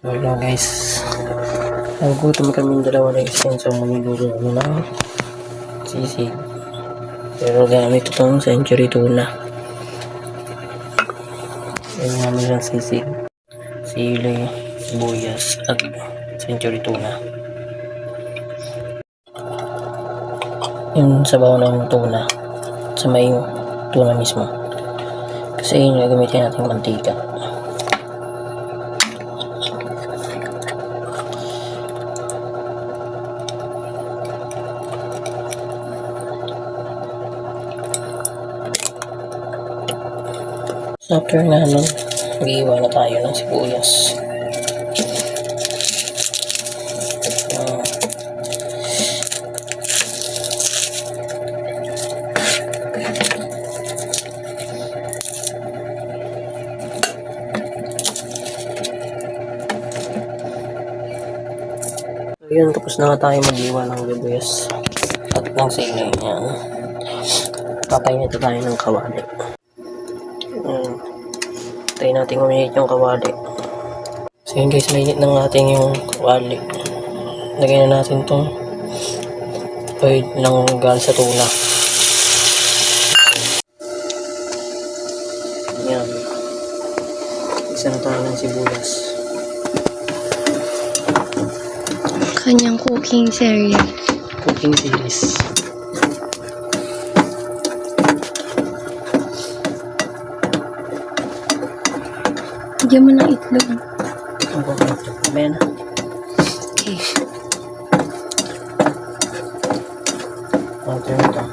Hello guys, nagugutom kami dalawa na isang so maniluro kami ng sisig, pero gamit itong century tuna. Yan namin ng sisig, sili, sibuyas at century tuna. Yung sabaw ng tuna sa may tuna mismo, kasi yun yung gamitin natin mantika. After nga nun, mag-iwan na tayo ng sibuyas. So yun, tapos na tayo mag-iwan ng sibuyas at ng sili. Yan. Papainit tayo ng kawali. Tayo natin uminit yung kawali. So yun guys, mainit ng ating yung kawali. Lagyan na natin itong oil ng gal sa tuna. Yan. Isa na tayo ng sibuyas. Kanyang cooking series. Cooking series. Bigyan mo ng itlog. Amen. Okay. After ito.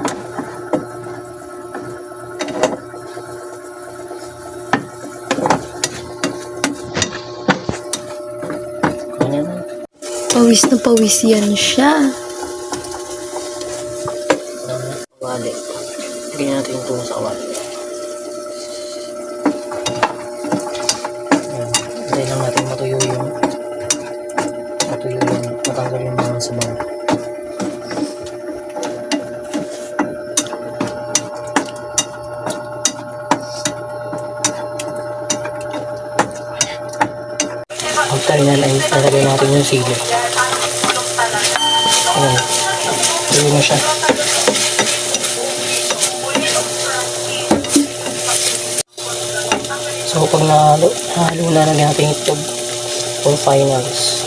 Kanya na. Pawis na pawis yan siya. Kawali. Lagyan natin yung tuna sa kawali. Hintay lang natin matuyo yung matanggal yung mga sabaw. After yan ay nalagay natin yung sili. Ayan. Tuyo na siya. So pag nahalo na natin itlog for finals.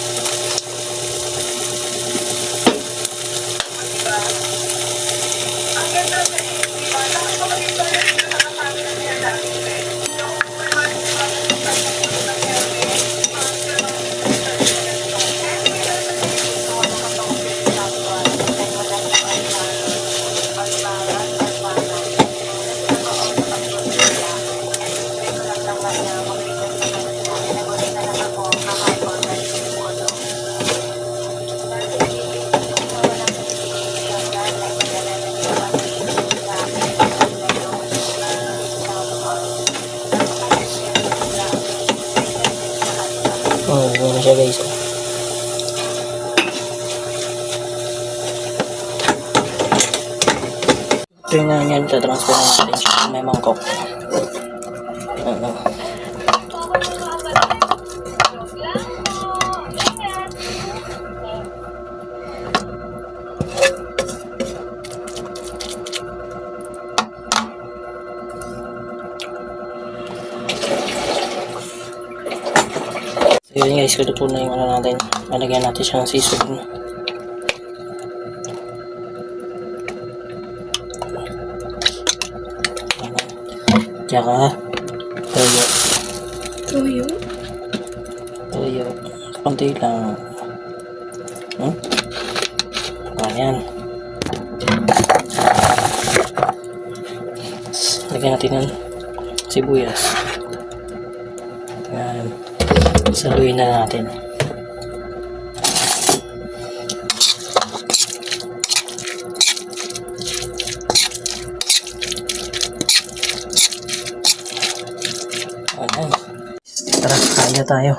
Ganyan na siya guys. Ito yung nga yan, transfer na natin siya sa may mangkok. So yun guys, luto na yung ano natin. Malagyan natin siya ng seasoning. Tsaka toyo. Tuyo? Toyo. Konti lang. Ayan. Lagyan natin ng sibuyas. Ayan. Saluin na natin. Ayan. Tara, kaya tayo.